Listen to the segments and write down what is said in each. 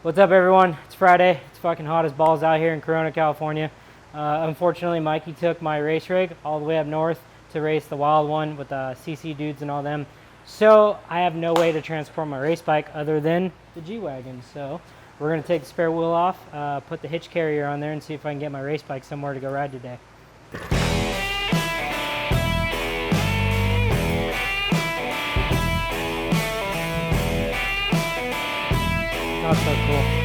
What's up, everyone? It's Friday. It's fucking hot as balls out here in Corona, California. Unfortunately, Mikey took my race rig all the way up north to race the wild one with the CC dudes and all them. So I have no way to transport my race bike other than the G-Wagon. So we're gonna take the spare wheel off, put the hitch carrier on there, and see if I can get my race bike somewhere to go ride today. Oh, so cool.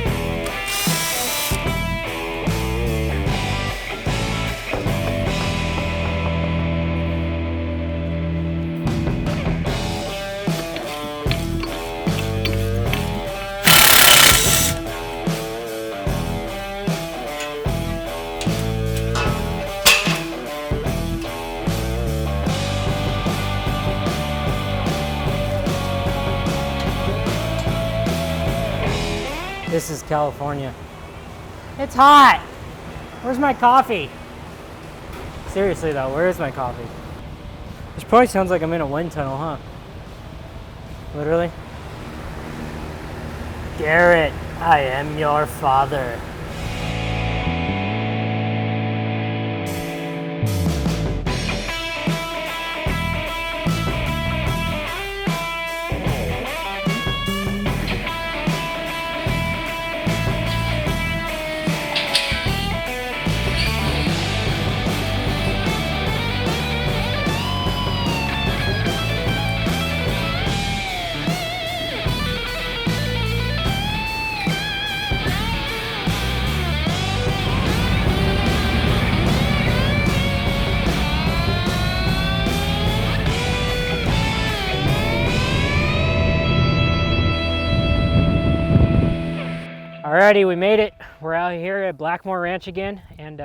This is California. It's hot. Where's my coffee? Seriously though, where is my coffee? This probably sounds like I'm in a wind tunnel, huh? Literally. Garrett, I am your father. Alrighty, we made it. We're out here at Blackmore Ranch again, and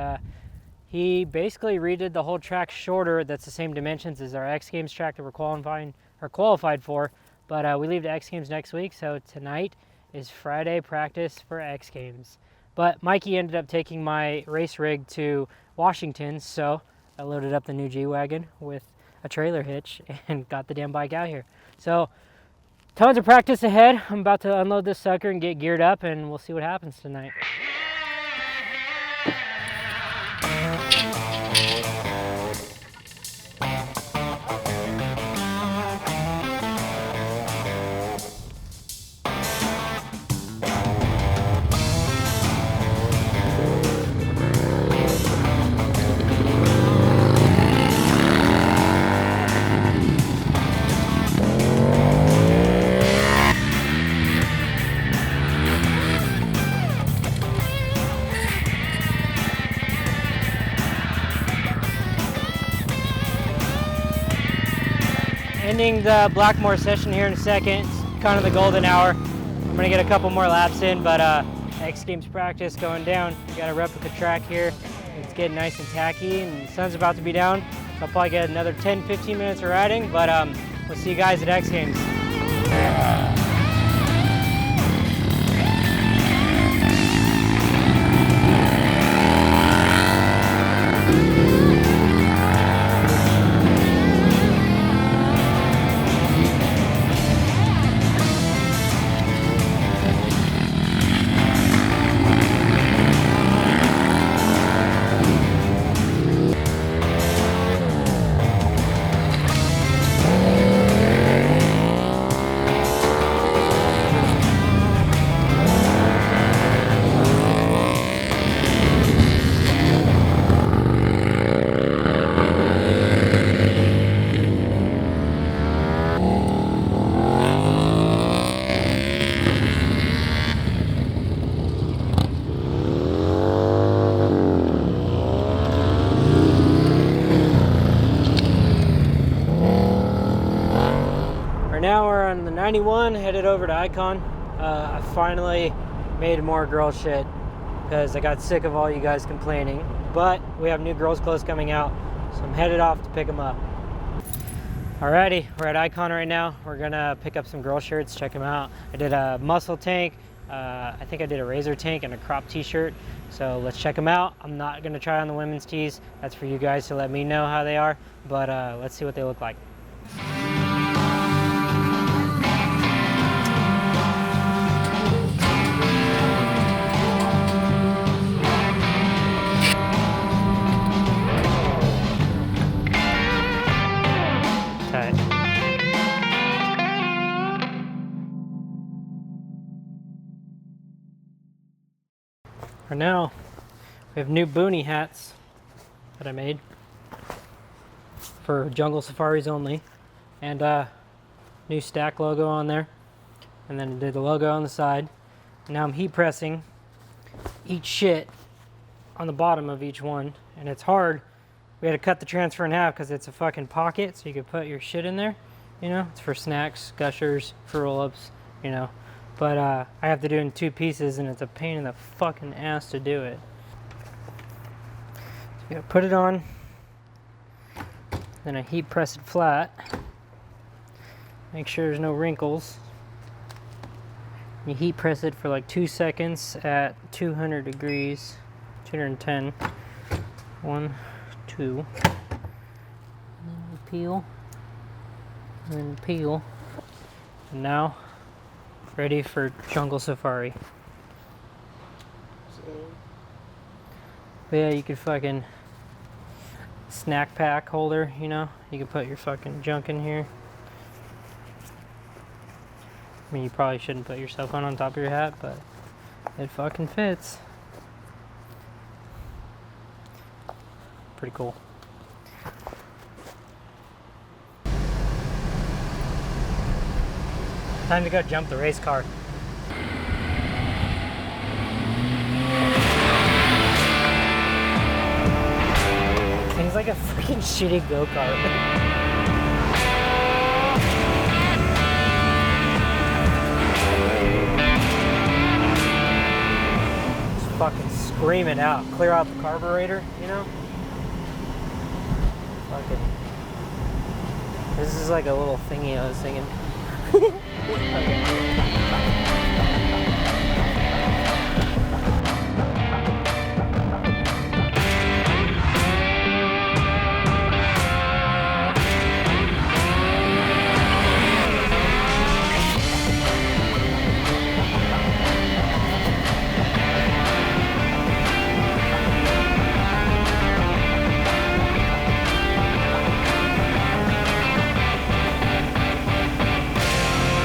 he basically redid the whole track shorter. That's the same dimensions as our X Games track that we're qualified for. But we leave to X Games next week, so tonight is Friday practice for X Games. But Mikey ended up taking my race rig to Washington, so I loaded up the new G-Wagon with a trailer hitch and got the damn bike out here. So tons of practice ahead. I'm about to unload this sucker and get geared up, and we'll see what happens tonight. Ending the Blackmore session here in a second. It's kind of the golden hour. I'm gonna get a couple more laps in, but X Games practice going down. We got a replica track here. It's getting nice and tacky, and the sun's about to be down. So I'll probably get another 10-15 minutes of riding, but we'll see you guys at X Games. Now we're on the 91, headed over to Icon. I finally made more girl shit because I got sick of all you guys complaining. But we have new girls' clothes coming out, so I'm headed off to pick them up. Alrighty, we're at Icon right now. We're gonna pick up some girl shirts, check them out. I did a muscle tank, I think I did a razor tank and a crop t-shirt. So let's check them out. I'm not gonna try on the women's tees. That's for you guys to let me know how they are, but let's see what they look like. for now, we have new boonie hats that I made for jungle safaris only, and new stack logo on there, and then I did the logo on the side. Now I'm heat pressing each shit on the bottom of each one, and it's hard. We had to cut the transfer in half because it's a fucking pocket, so you could put your shit in there. You know, it's for snacks, gushers, for roll-ups, you know. But I have to do it in 2 pieces, and it's a pain in the fucking ass to do it. So you gotta put it on, then I heat press it flat. Make sure there's no wrinkles. You heat press it for like 2 seconds at 200 degrees, 210. 1, 2. And then you peel. And then peel. And now, ready for jungle safari. But yeah, you could fucking snack pack holder, you know? You could put your fucking junk in here. I mean, you probably shouldn't put your cell phone on top of your hat, but it fucking fits. Pretty cool. Time to go jump the race car. Thing's like a freaking shitty go-kart. Fucking scream it out, clear out the carburetor, you know? Fucking. This is like a little thingy I was singing.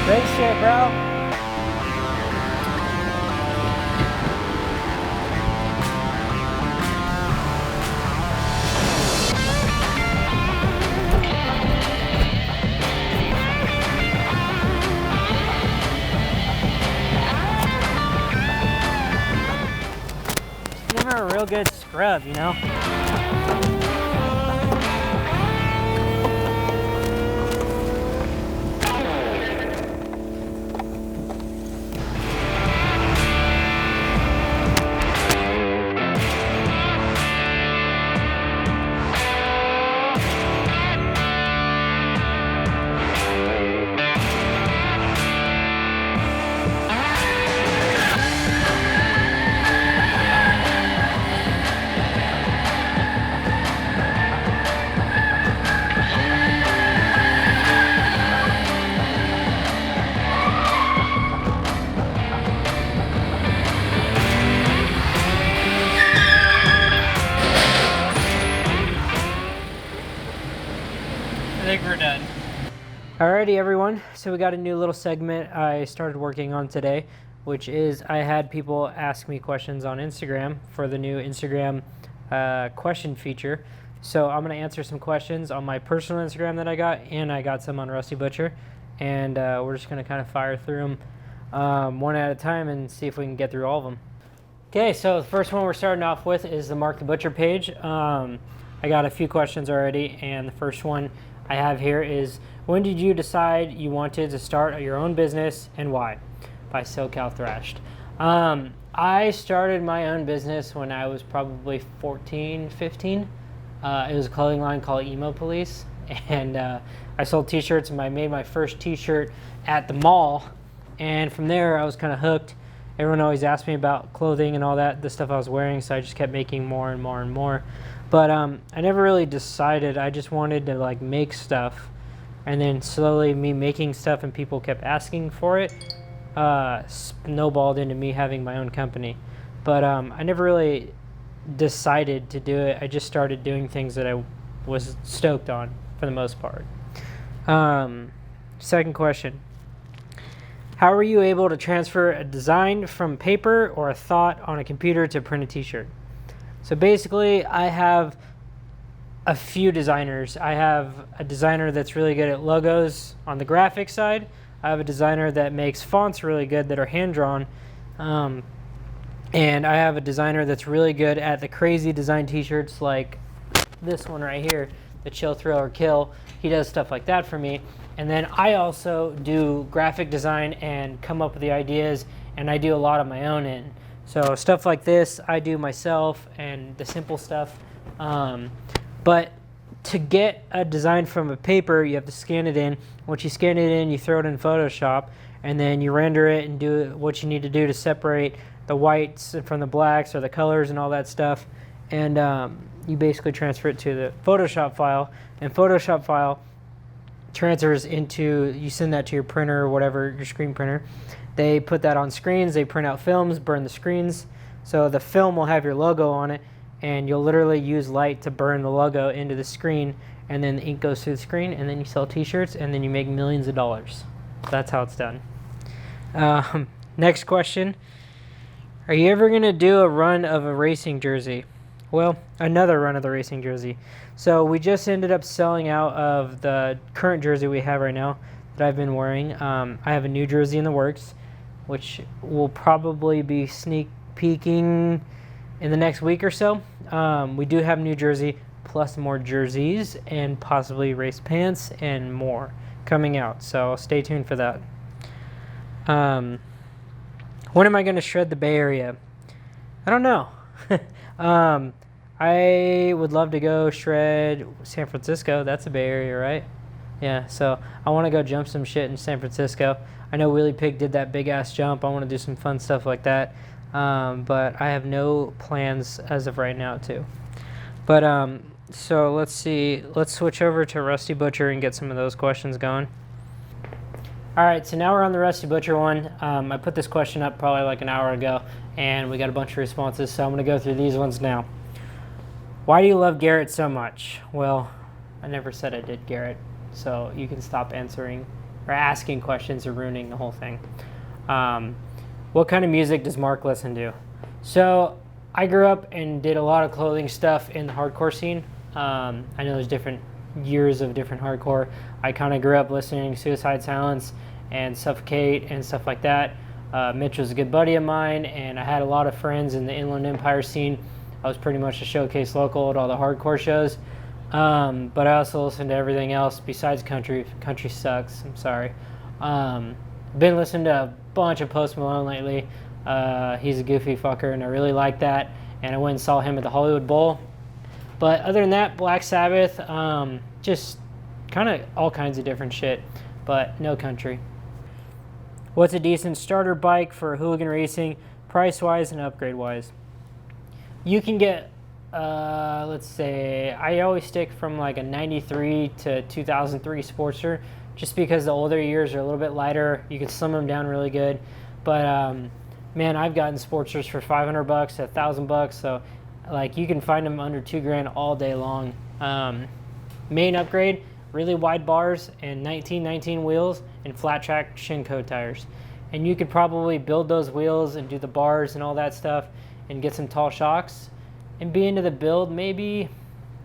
Great shit, bro. Give her a real good scrub, you know? I think we're done. Alrighty everyone, so we got a new little segment I started working on today, which is I had people ask me questions on Instagram for the new Instagram question feature. So I'm going to answer some questions on my personal Instagram that I got, and I got some on Rusty Butcher, and we're just going to kind of fire through them one at a time and see if we can get through all of them. Okay, so the first one we're starting off with is the Mark the Butcher page. I got a few questions already, and the first one I have here is, when did you decide you wanted to start your own business and why? By SoCal Thrashed. I started my own business when I was probably 14, 15. It was a clothing line called Emo Police, and I sold t-shirts, and I made my first t-shirt at the mall, and from there I was kind of hooked. Everyone always asked me about clothing and all that, the stuff I was wearing, so I just kept making more and more and more. But I never really decided. I just wanted to like make stuff, and then slowly me making stuff and people kept asking for it snowballed into me having my own company. But I never really decided to do it. I just started doing things that I was stoked on for the most part. Second question. How are you able to transfer a design from paper or a thought on a computer to print a t-shirt? So basically, I have a few designers. I have a designer that's really good at logos on the graphic side. I have a designer that makes fonts really good that are hand-drawn. And I have a designer that's really good at the crazy design t-shirts like this one right here, the Chill, Thrill, or Kill. He does stuff like that for me. And then I also do graphic design and come up with the ideas, and I do a lot of my own in. So stuff like this, I do myself, and the simple stuff. But to get a design from a paper, you have to scan it in. Once you scan it in, you throw it in Photoshop, and then you render it and do what you need to do to separate the whites from the blacks or the colors and all that stuff. And you basically transfer it to the Photoshop file, and Photoshop file transfers into, you send that to your printer or whatever, your screen printer. They put that on screens, they print out films, burn the screens. So the film will have your logo on it, and you'll literally use light to burn the logo into the screen, and then the ink goes through the screen, and then you sell t-shirts, and then you make millions of dollars. That's how it's done. Next question. Are you ever going to do a run of a racing jersey? Well, another run of the racing jersey. So we just ended up selling out of the current jersey we have right now that I've been wearing. I have a new jersey in the works, which will probably be sneak peeking in the next week or so. We do have new jersey, plus more jerseys, and possibly race pants and more coming out. So stay tuned for that. When am I going to shred the Bay Area? I don't know. I would love to go shred San Francisco. That's a Bay Area, right? Yeah, so I want to go jump some shit in San Francisco. I know Willie Pig did that big ass jump. I want to do some fun stuff like that. But I have no plans as of right now too. But so let's see. Let's switch over to Rusty Butcher and get some of those questions going. All right, so now we're on the Rusty Butcher one. I put this question up probably like an hour ago, and we got a bunch of responses, so I'm going to go through these ones now. Why do you love Garrett so much? Well, I never said I did Garrett, so you can stop answering or asking questions or ruining the whole thing. What kind of music does Mark listen to? So I grew up and did a lot of clothing stuff in the hardcore scene. I know there's different years of different hardcore. I kind of grew up listening to Suicide Silence and Suffocate and stuff like that. Mitch was a good buddy of mine, and I had a lot of friends in the Inland Empire scene. I was pretty much a showcase local at all the hardcore shows. But I also listened to everything else besides country. Country sucks, I'm sorry. Been listening to a bunch of Post Malone lately. He's a goofy fucker, and I really like that. And I went and saw him at the Hollywood Bowl. But other than that, Black Sabbath, just kind of all kinds of different shit, but no country. What's a decent starter bike for hooligan racing, price-wise and upgrade-wise? You can get, let's say, I always stick from like a 93 to 2003 Sportster, just because the older years are a little bit lighter. You can slim them down really good. But, man, I've gotten Sportsters for $500 to $1,000, so like you can find them under $2,000 all day long. Main upgrade, really wide bars and 1919 wheels and flat track Shinko tires. And you could probably build those wheels and do the bars and all that stuff and get some tall shocks and be into the build maybe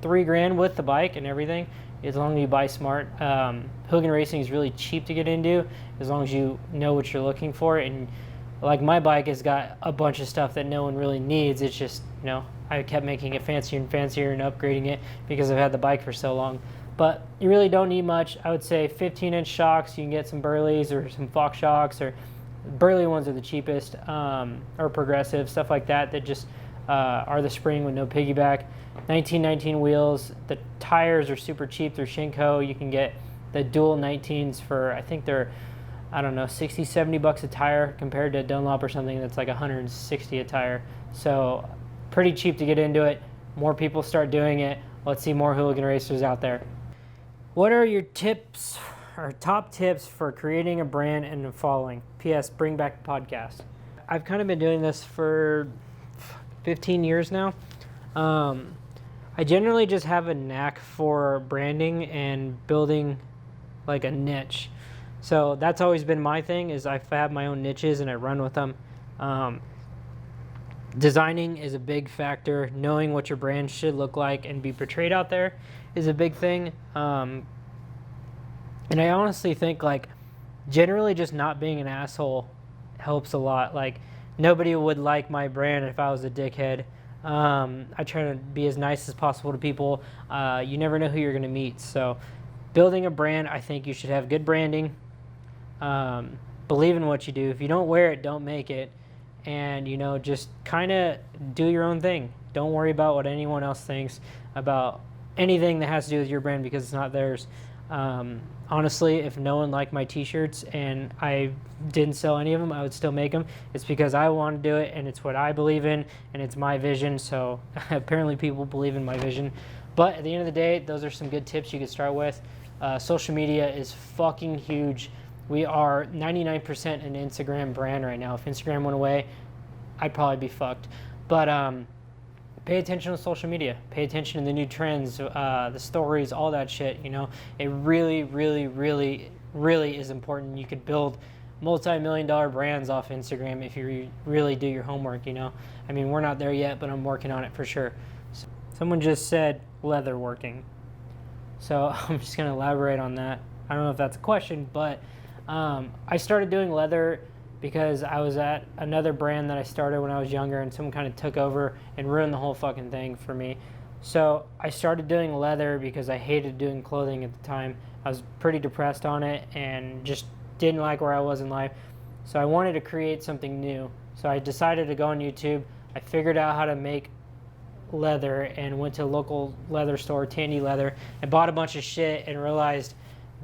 $3,000 with the bike and everything, as long as you buy smart. Hooligan racing is really cheap to get into as long as you know what you're looking for. And like my bike has got a bunch of stuff that no one really needs. It's just, you know, I kept making it fancier and fancier and upgrading it because I've had the bike for so long. But you really don't need much. I would say 15-inch shocks. You can get some Burleys or some Fox shocks, or Burley ones are the cheapest, or Progressive, stuff like that, that just are the spring with no piggyback. 1919 wheels. The tires are super cheap through Shinko. You can get the dual 19s for, I think they're, I don't know, 60, 70 bucks a tire, compared to Dunlop or something that's like 160 a tire. So pretty cheap to get into it. More people start doing it. Let's see more hooligan racers out there. What are your tips or top tips for creating a brand and a following? P.S. Bring back the podcast. I've kind of been doing this for 15 years now. I generally just have a knack for branding and building like a niche. So that's always been my thing, is I have my own niches and I run with them. Designing is a big factor. Knowing what your brand should look like and be portrayed out there is a big thing. And I honestly think, like, generally just not being an asshole helps a lot. Like, nobody would like my brand if I was a dickhead. I try to be as nice as possible to people. You never know who you're going to meet. So building a brand, I think you should have good branding. Believe in what you do. If you don't wear it, don't make it. And, you know, just kind of do your own thing. Don't worry about what anyone else thinks about anything that has to do with your brand, because it's not theirs. Honestly, if no one liked my t-shirts and I didn't sell any of them, I would still make them. It's because I want to do it, and it's what I believe in, and it's my vision. So apparently people believe in my vision. But at the end of the day, those are some good tips you could start with. Social media is fucking huge. We are 99% an Instagram brand right now. If Instagram went away, I'd probably be fucked. But pay attention to social media. Pay attention to the new trends, the stories, all that shit, you know. It really, really, really, really is important. You could build multi-million-dollar brands off Instagram if you really do your homework, you know. I mean, we're not there yet, but I'm working on it for sure. Someone just said leather working. So I'm just going to elaborate on that. I don't know if that's a question, but I started doing leather because I was at another brand that I started when I was younger, and someone kind of took over and ruined the whole fucking thing for me. So I started doing leather because I hated doing clothing at the time. I was pretty depressed on it and just didn't like where I was in life. So I wanted to create something new. So I decided to go on YouTube. I figured out how to make leather and went to a local leather store, Tandy Leather, and bought a bunch of shit and realized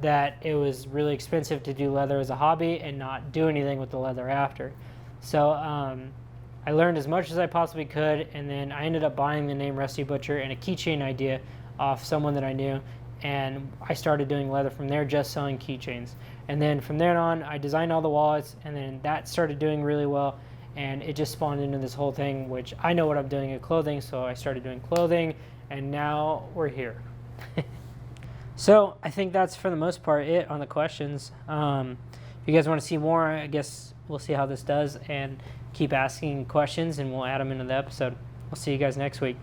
that it was really expensive to do leather as a hobby and not do anything with the leather after. So I learned as much as I possibly could, and then I ended up buying the name Rusty Butcher and a keychain idea off someone that I knew, and I started doing leather from there, just selling keychains. And then from there on, I designed all the wallets, and then that started doing really well, and it just spawned into this whole thing, which I know what I'm doing in clothing, so I started doing clothing, and now we're here. So I think that's, for the most part, it on the questions. If you guys want to see more, I guess we'll see how this does, and keep asking questions, and we'll add them into the episode. We'll see you guys next week.